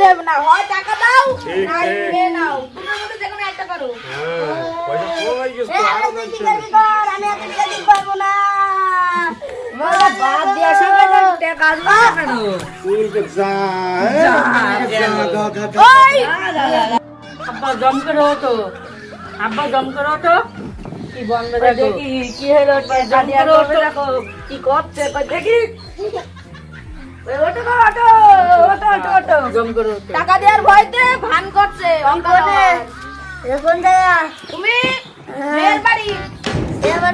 হবে না, হয় টাকা দাও না নিয়ে নাও, দুটোর মধ্যে যে কোনো একটা করো। পয়সা কই গেছে আরো কি করবি কর, আমি এত টাকা দিতে পারবো না। বাদ দিয়া সবাই টাকা আসবে না কেন? চুল কে যা ওই আব্বা জম করে হতো, আব্বা জম করে হতো কি বন্ধ দেখি কি হলো টাকা দিয়া দেখো কি করছে দেখি টাকা দেওয়ার ভয়তে ভান করছে এখন তুমি মেয়ের বাড়ি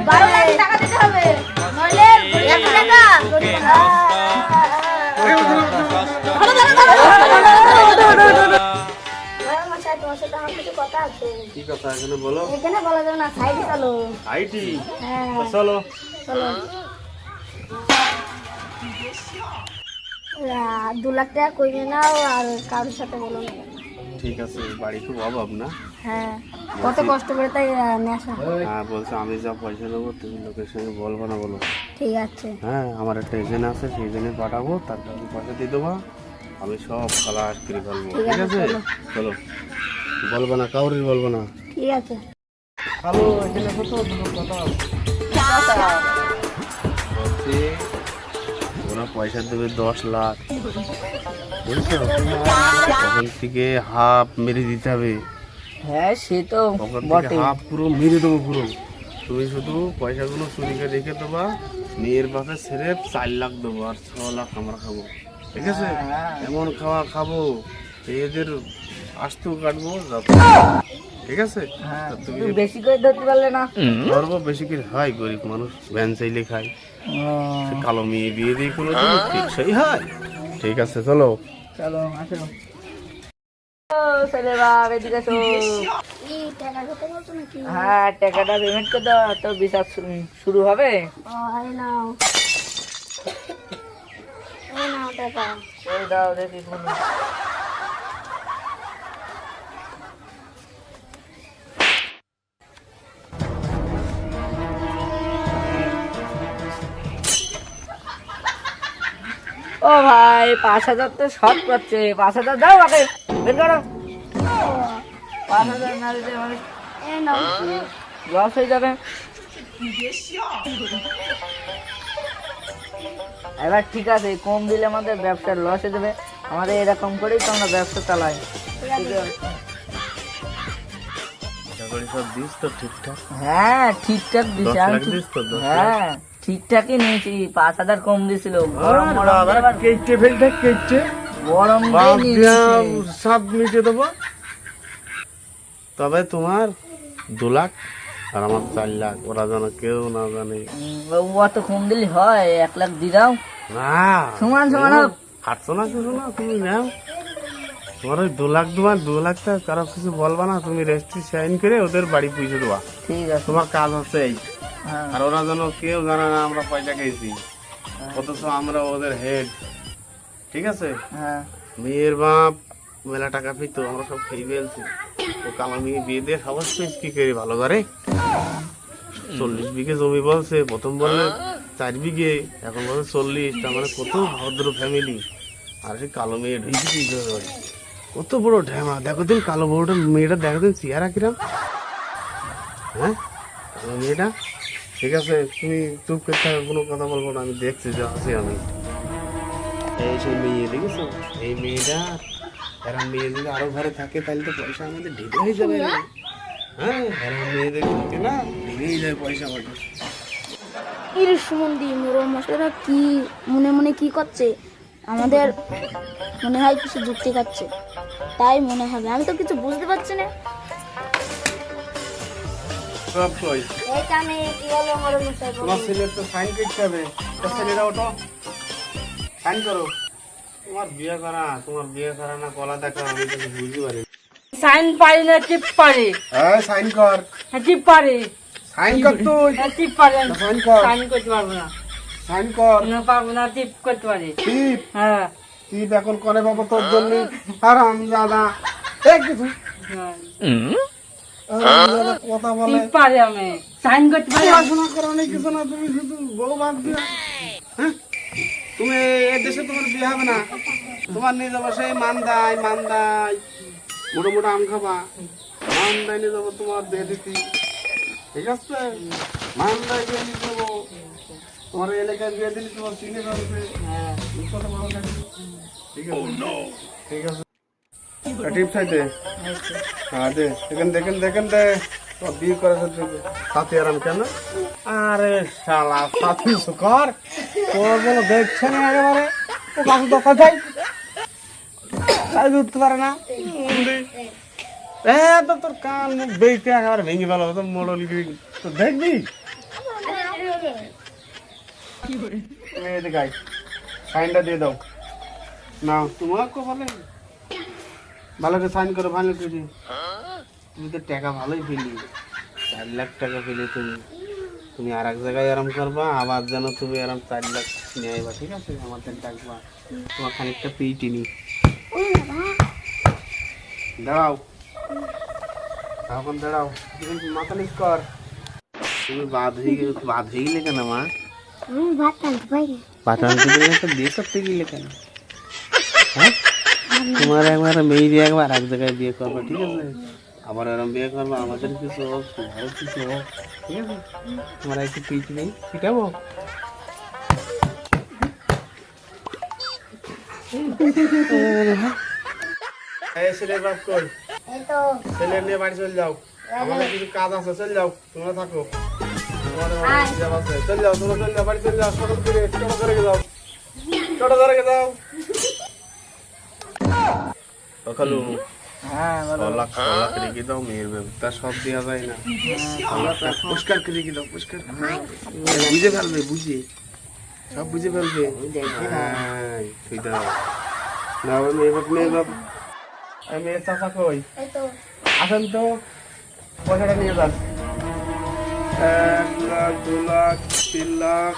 12 লাখ টাকা দিতে হবে, নইলে 1 টাকা কি কথা এখানে বলো? এখানে বলা যাবে না, সাইডে চলো। আইটি হ্যাঁ চলো। চলো। 2 লাখ টাকা কইরে নাও আর কারোর সাথে বলো না। ঠিক আছে, বাড়ি খুব অভাব না? হ্যাঁ কত কষ্ট করে তাই নেশা। হ্যাঁ বলছে আমি যা পয়সা দেবো তুমি লোকের সঙ্গে বলবো না বলো। ঠিক আছে হ্যাঁ আমার একটা এজেন্ট আছে, সেই এজেন্টে পাঠাবো, তার কাছে পয়সা দিয়ে দেবো, আমি সব খালাস করে ফেলবো। ঠিক আছে চলো, বলবো না কাউরি বলবো না। ঠিক আছে। হ্যালো, এখানে কত কথা বলছি, ওরা পয়সা দেবে 10 লাখ, বুঝছো? তখন থেকে হাফ মেরে দিতে হবে, হ্যাঁ সে তো তখন থেকে বটে হাফ পুরো মেরে দেবো পুরো। তুমি শুধু পয়সাগুলো চুরিকে রেখে দেবা, মেয়ের বাপে ছেড়ে 4 লাখ দেবো আর 6 লাখ আমরা খাবো। ঠিক আছে? এমন খাওয়া খাবো এদের আস্তু কাটবো যাবো। ঠিক আছে? তা তুমি তুমি বেশি করে ধরতে পারলে না। ধরবো বেশি করে হয়, গরিব মানুষ ভ্যান চাইলে খায়, সে কালো মেয়ে বিয়ে দিয়ে কোনো ঠিক সেই হয়। ঠিক আছে চলো। চলো আসো ছেলে বাপ এদিকে এসো। এই টাকা কত বলছো নাকি? হ্যাঁ টাকাটা পেমেন্ট করে দাও তো বিচার শুরু হবে। এই নাও, এই নাও টাকা। ওই দাও দেখি ফোন। ও ভাই 5,000 তো শর্ট করছে, 5,000 দাও আগে বের করো। 5,000 না দিলে মানে এই নাও। লস হয়ে যাবে। এবার ঠিক আছে, কম দিলে আমাদের ব্যবসার লস হয়ে যাবে, আমাদের এরকম করেই তো আমরা ব্যবসা চালাই। ঠিক আছে? টাকা সব দিস তো ঠিকঠাক? হ্যাঁ ঠিকঠাক 10 দিছি লাখ দিস তো? 10 লাখ? হ্যাঁ ঠিকঠাকই নিয়েছি, 5,000 কম দিছিল। গরম গরম দিয়ে আবার কেটে ফেলতে কেটে গরম দিয়ে নিয়ে নিয়েছি। সব মিটে দেবো, তবে তোমার 2 লাখ আর আমার 4 লাখ, ওরা যেন কেউ না জানে। অত কম দিলে হয়, 1 লাখ দিয়ে দাও। না সমান সমান হোক। খাটছো না কিছু না, তুমি নাও। তোমার ওই 2 লাখ দেবা, 2 লাখ টাকা কারো কিছু বলবা না, তুমি রেজিস্ট্রি সাইন করে ওদের বাড়ি পৌঁছে দেবা। ঠিক আছে। তোমার কাজ হচ্ছে এই, হ্যাঁ আর ওরা যেন কেউ জানে না আমরা পয়সা খেয়েছি, অথচ আমরা ওদের হেড। ঠিক আছে? হ্যাঁ মেয়ের বাপ মেলা টাকা পেতো, আমরা সব খেয়ে ফেলছি। ও কালো মেয়ে বিয়ে দিয়ে সাহস পেয়েছি কি করে ভালো করে। 40 বিঘে জমি বলছে, প্রথম বললে 4 বিঘে, এখন বলছে 40, তার মানে কত ভদ্র ফ্যামিলি। আর সেই কালো মেয়ে ঢুকে দিয়েছে বাড়ি, কত বড় ঢ্যামা। দেখো দিন কালো বড়টা মেয়েটা, দেখো দিন চেহারা কিরাম। হ্যাঁ কালো মেয়েটা। ঠিক আছে তুমি চুপ করে থাকো, কোনো কথা বলবো না, আমি দেখছি যে আছি আমি। এই সেই মেয়ে দেখেছো, এই মেয়েটা, এরা মেয়ে যদি আরো ঘরে থাকে তাহলে তো পয়সা আমাদের ঢেলে হয়ে যাবে। হ্যাঁ এরা মেয়েদের থাকে না, ঢেলেই যায় পয়সা আমাদের। ইরে সুমন্দি, মোরম মশাইরা কি মনে মনে কি করছে? আমাদের মনে হয় কিছু যুক্তি খাচ্ছে, তাই মনে হবে, আমি তো কিছু বুঝতে পারছি না। সব কই এইখানে কি হলো মোরম মশাই? তোমার ছেলের তো সাইন করতে হবে, তো ছেলেরা ওঠো সাইন করো। তোমার বিয়ে করা না কলা দেখা আমি কিছু বুঝতে পারি। সাইন পারি না, চিপ পারি। হ্যাঁ সাইন কর, হ্যাঁ চিপ পারি। সাইন কর তুই, হ্যাঁ চিপ পারি। সাইন কর, সাইন করতে পারবো না। সাইন কর। না পারবো না, চিপ করতে পারি। টিপ হ্যাঁ টিপ এখন করে বাবা তোর জন্য। আরাম দাদা এক কিছু কথা বলে। চিপ পারি, আমি সাইন করতে পারি। পড়াশোনা করো না কিছু না, তুমি শুধু বউ বাদ দিয়া। হ্যাঁ তুমি এই দেশে তোমার বিয়ে হবে না, তোমার নিয়ে যাবো সেই মান্দাই মোটা মোটা আম খাবা, মান্দাই নিয়ে যাবো তোমার দিয়ে দিতি, ঠিক আছে? মান্দাই দিয়ে নিয়ে যাবো তোমার এলাকায় দিয়ে দিলি তোমার চিনে যাবে। ঠিক আছে ঠিক আছে, টিপ চাইতে হ্যাঁ দে, দেখেন দে তোর বিয়ে করে সাথী আরাম কেন? আরে শালা সাথী সুকর তোর বলো দেখছে না একেবারে, ও কাকু তো কথাই তাই উঠতে পারে না। তো তোর কান মুখ বেইতে একেবারে ভেঙে গেল, তো মোড়ল তো দেখবি গাই সাইনটা দিয়ে দাও না, তোমাকে বলে ভালো করে সাইন করো, ভালো করে। তুমি তো টাকা ভালোই ফেলি, 4 লাখ টাকা ফেলে তুমি আর এক জায়গায় আরাম করবা, আবার যেন তুমি আরাম 4 লাখ নিয়ে আইবা, ঠিক আছে? আমাদের ডাকবা, তোমার খানিকটা পেয়েটি নি দাঁড়াও, এখন দাঁড়াও, তুমি মাথা নিচ কর। তুমি বাদ হয়ে গেলে কেন মা? আমি ভাত আনতে পারি। ভাত আনতে গেলে তো বিয়ে করতে গেলে কেন? হ্যাঁ, তোমার একবার মেয়ে একবার এক জায়গায় বিয়ে করবা, ঠিক আছে? আবার এরম বিয়ে করবা, আমাদের কিছু হোক, তোমারও কিছু হোক, ঠিক আছে? তোমার একটু পিচ নেই, পিটাবো? ছেলের বাপ কই? ছেলে নিয়ে বাড়ি চলে যাও, আমাদের কিছু কাজ আছে, চলে যাও, তোমরা থাকো। তোমাদের অনেক হিসাব আছে, চলে যাও, তোমরা চলে যাও, বাড়ি চলে যাও, ছোট ধরে যাও, ছোট ধরে যাও। সকালু রেখে দাও, মেয়ের ব্যবস্থা সব দেওয়া যায় না, পরিষ্কার করে রেখে দাও, পরিষ্কার বুঝে ফেলবে, সব বুঝে ফেলবে। হ্যাঁ তুই দাও না, মেয়ের বাপ মেয়ের চাষা কই? আসেন তো, পয়সাটা নিয়ে যান। 1 লাখ 2 লাখ 3 লাখ